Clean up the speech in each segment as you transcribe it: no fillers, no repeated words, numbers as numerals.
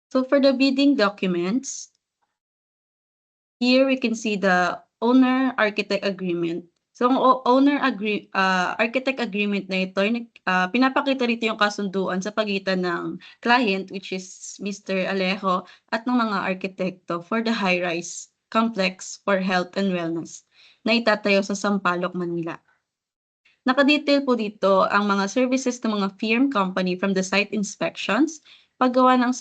So for the bidding documents, here we can see the owner-architect agreement. So ang architect agreement na ito, pinapakita rito yung kasunduan sa pagitan ng client, which is Mr. Alejo, at ng mga arkitekto for the high-rise complex for health and wellness na itatayo sa Sampaloc, Manila. Nakadetail po dito ang mga services ng mga firm company from the site inspections, paggawa ng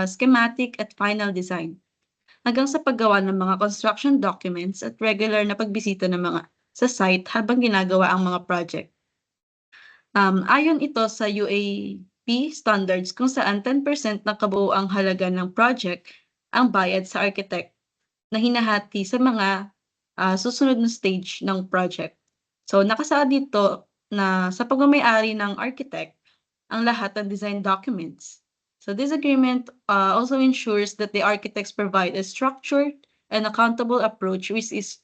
schematic at final design, hanggang sa paggawa ng mga construction documents at regular na pagbisita ng mga sa site habang ginagawa ang mga project. Ayon ito sa UAP standards kung saan 10% ng kabuuang halaga ng project ang bayad sa architect na hinahati sa mga susunod na stage ng project. So nakasaad dito na sa pagmamay-ari ng architect ang lahat ng design documents. So this agreement also ensures that the architects provide a structured and accountable approach, which is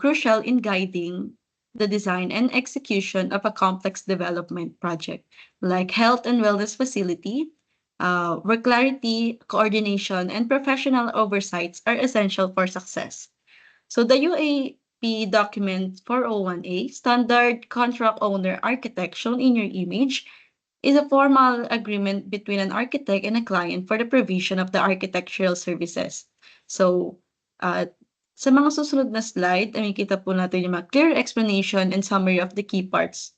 crucial in guiding the design and execution of a complex development project, like health and wellness facility, where clarity, coordination, and professional oversights are essential for success. So the UAP document 401A, Standard Contract Owner Architect, shown in your image, is a formal agreement between an architect and a client for the provision of the architectural services. So, sa mga susunod na slide, makikita po natin yung mga clear explanation and summary of the key parts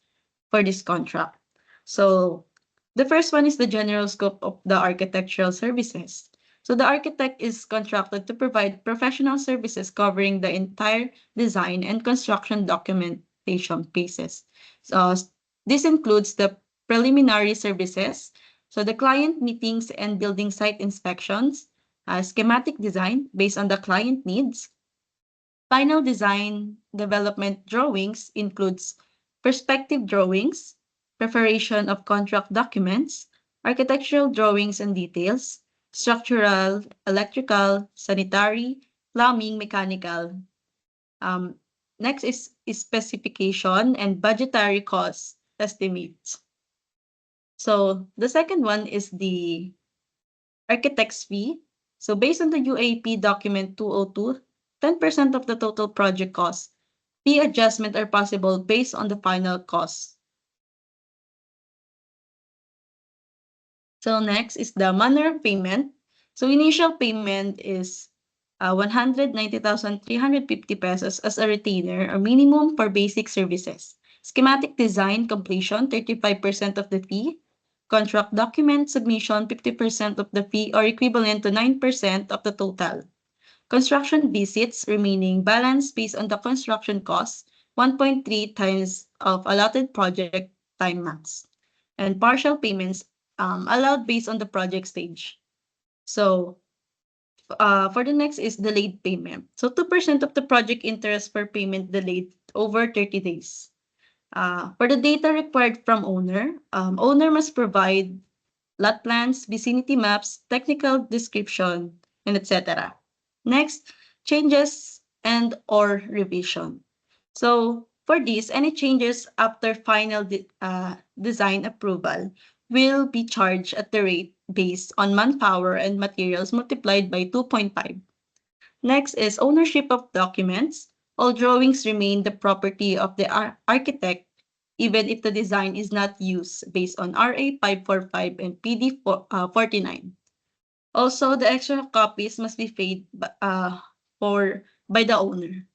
for this contract. So, the first one is the general scope of the architectural services. So the architect is contracted to provide professional services covering the entire design and construction documentation phases. So this includes the preliminary services, so the client meetings and building site inspections, schematic design based on the client needs. Final design development drawings includes perspective drawings, preparation of contract documents, architectural drawings and details, structural, electrical, sanitary, plumbing, mechanical. Next is specification and budgetary cost estimates. So the second one is the architect's fee. So based on the UAP document 202, 10% of the total project cost, fee adjustment are possible based on the final cost. So next is the manner of payment. So initial payment is 190,350 pesos as a retainer or minimum for basic services. Schematic design completion, 35% of the fee. Contract document submission, 50% of the fee or equivalent to 9% of the total. Construction visits remaining balance based on the construction cost, 1.3 times of allotted project time max. And partial payments allowed based on the project stage. So for the next is delayed payment. So 2% of the project interest for payment delayed over 30 days. For the data required from owner, owner must provide lot plans, vicinity maps, technical description, and etc. Next, changes and or revision. So for this, any changes after final design approval will be charged at the rate based on manpower and materials multiplied by 2.5. Next is ownership of documents. All drawings remain the property of the architect even if the design is not used based on RA 545 and PD 49. Also, the extra copies must be paid by the owner.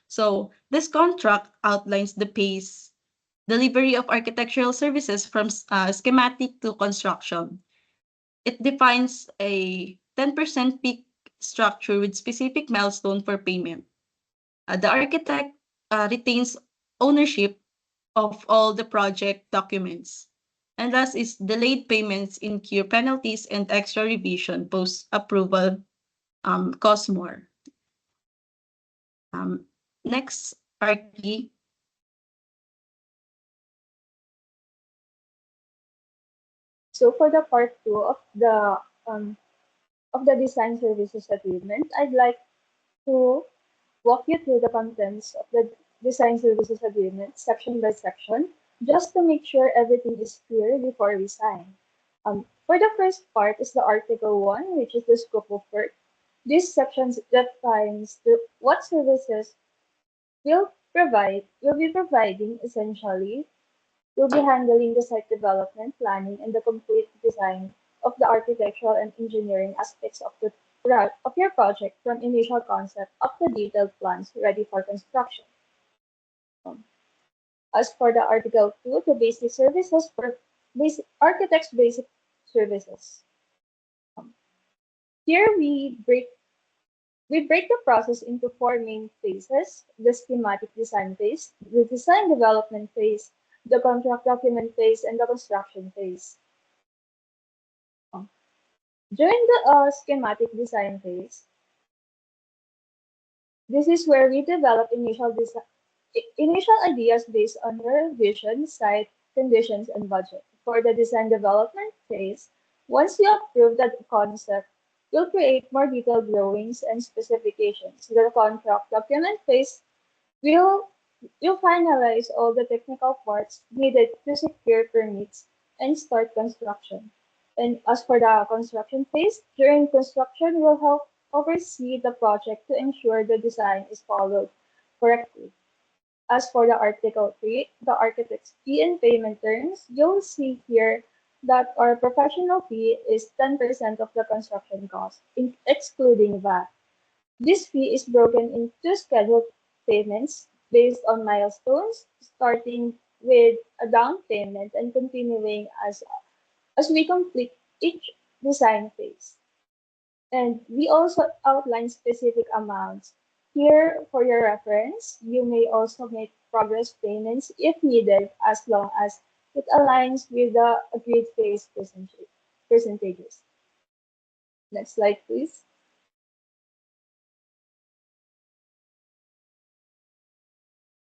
So this contract outlines the pace delivery of architectural services from schematic to construction. It defines a 10% peak structure with specific milestone for payment. The architect retains ownership of all the project documents. And last is delayed payments incur penalties and extra revision post-approval cost more. Next, Archie. So for the part two of the design services agreement, I'd like to walk you through the contents of the design services agreement section by section, just to make sure everything is clear before we sign. For the first part is the Article 1, which is the scope of work. This section defines what services will be providing essentially, will be handling the site development, planning, and the complete design of the architectural and engineering aspects of of your project from initial concept up to detailed plans ready for construction. Um, As for the Article 2, the basic services for basic architects' basic services. Um, Here we break the process into four main phases: the schematic design phase, the design development phase, the contract document phase, and the construction phase. Um, During the schematic design phase, this is where we develop initial ideas based on your vision, site, conditions, and budget. For the design development phase, once you approve the concept, you'll create more detailed drawings and specifications. The contract document phase will you finalize all the technical parts needed to secure permits and start construction. And as for the construction phase, during construction, we'll help oversee the project to ensure the design is followed correctly. As for the Article 3, the architect's fee and payment terms, you'll see here that our professional fee is 10% of the construction cost, excluding VAT. This fee is broken into scheduled payments based on milestones, starting with a down payment and continuing as we complete each design phase. And we also outline specific amounts. Here, for your reference, you may also make progress payments if needed as long as it aligns with the agreed phase percentages. Next slide, please.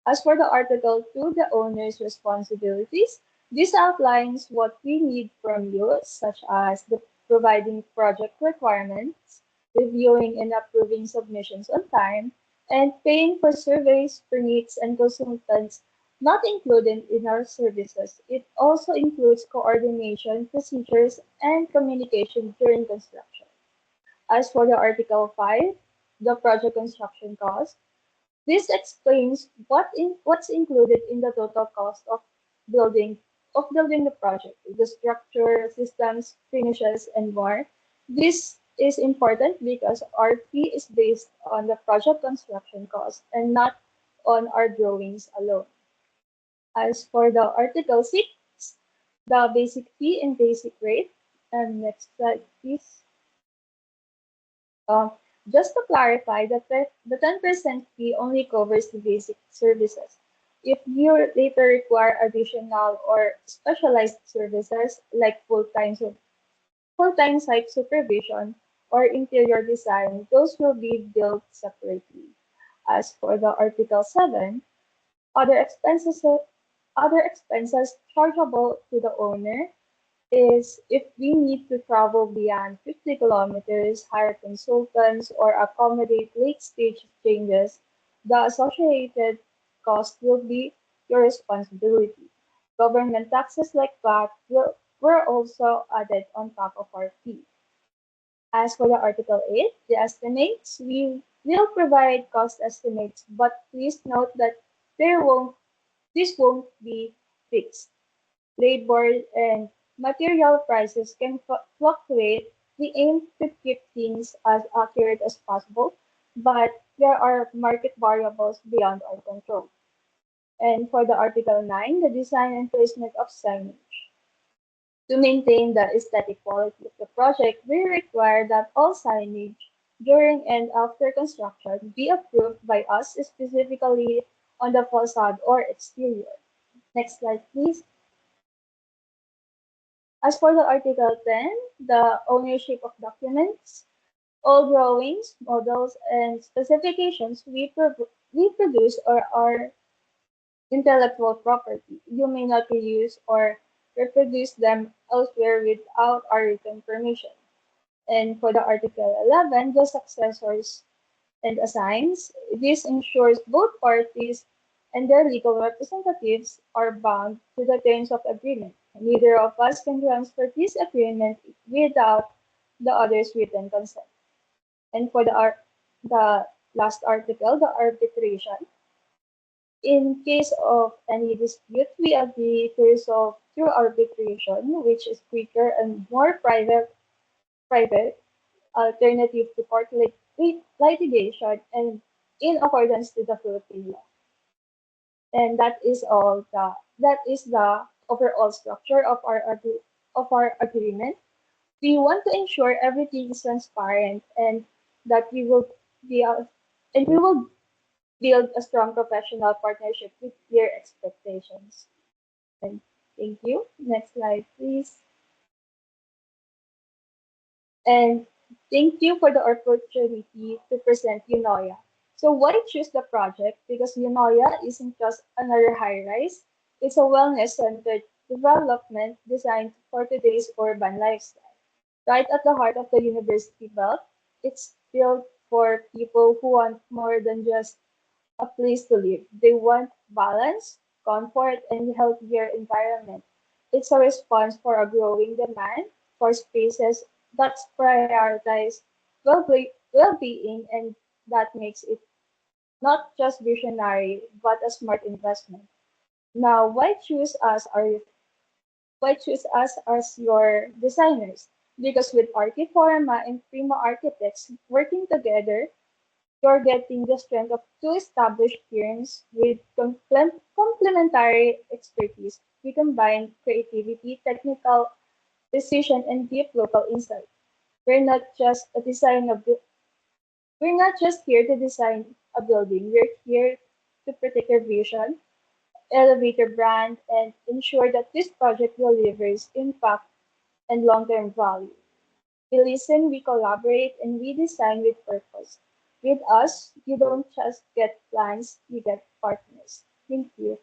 As for the Article 2, the owner's responsibilities, this outlines what we need from you, such as the providing project requirements, reviewing and approving submissions on time, and paying for surveys, permits, and consultants not included in our services. It also includes coordination, procedures, and communication during construction. As for the Article 5, the project construction cost, this explains what's included in the total cost building building the project, the structure, systems, finishes, and more. This is important because our fee is based on the project construction cost and not on our drawings alone. As for the Article 6, the basic fee and basic rate, and next slide, please. Um, just to clarify, the 10% fee only covers the basic services. If you later require additional or specialized services like full-time site supervision or interior design, those will be billed separately. As for the Article 7, other expenses other expenses chargeable to the owner is if we need to travel beyond 50 kilometers, hire consultants, or accommodate late stage changes, the associated cost will be your responsibility. Government taxes like VAT were also added on top of our fee. As for the Article 8, the estimates, we will provide cost estimates, but please note that this won't be fixed. Labor and material prices can fluctuate. We aim to keep things as accurate as possible, but there are market variables beyond our control. And for the Article 9, the design and placement of signage. To maintain the aesthetic quality of the project, we require that all signage during and after construction be approved by us specifically on the facade or exterior. Next slide, please. As for the Article 10, the ownership of documents, all drawings, models, and specifications we produce are intellectual property. You may not reuse or reproduce them elsewhere without our written permission. And for the Article 11, the successors and assigns, this ensures both parties and their legal representatives are bound to the terms of agreement. Neither of us can transfer this agreement without the other's written consent. And for the last article, the arbitration, in case of any dispute, we agree to resolve through arbitration, which is quicker and more private alternative to litigation and in accordance with the Philippine law. And that is the overall structure of our agreement. We want to ensure everything is transparent and that be a, we will build a strong professional partnership with clear expectations. And thank you. Next slide, please. And thank you for the opportunity to present Unoya. So why choose the project? Because Unoya isn't just another high-rise. It's a wellness-centered development designed for today's urban lifestyle. Right at the heart of the university belt, it's built for people who want more than just a place to live. They want balance, comfort, and healthier environment. It's a response for a growing demand for spaces that prioritize well-being, and that makes it not just visionary but a smart investment. Now, why choose us as your designers? Because with Archiforma and Primo Architects working together, you're getting the strength of two established firms with complementary expertise. We combine creativity, technical precision, and deep local insight. We're not just a design of bu- we're not just here to design a building. We're here to protect your vision, elevate your brand, and ensure that this project delivers impact and long-term value. We listen, we collaborate, and we design with purpose. With us, you don't just get plans, you get partners. Thank you.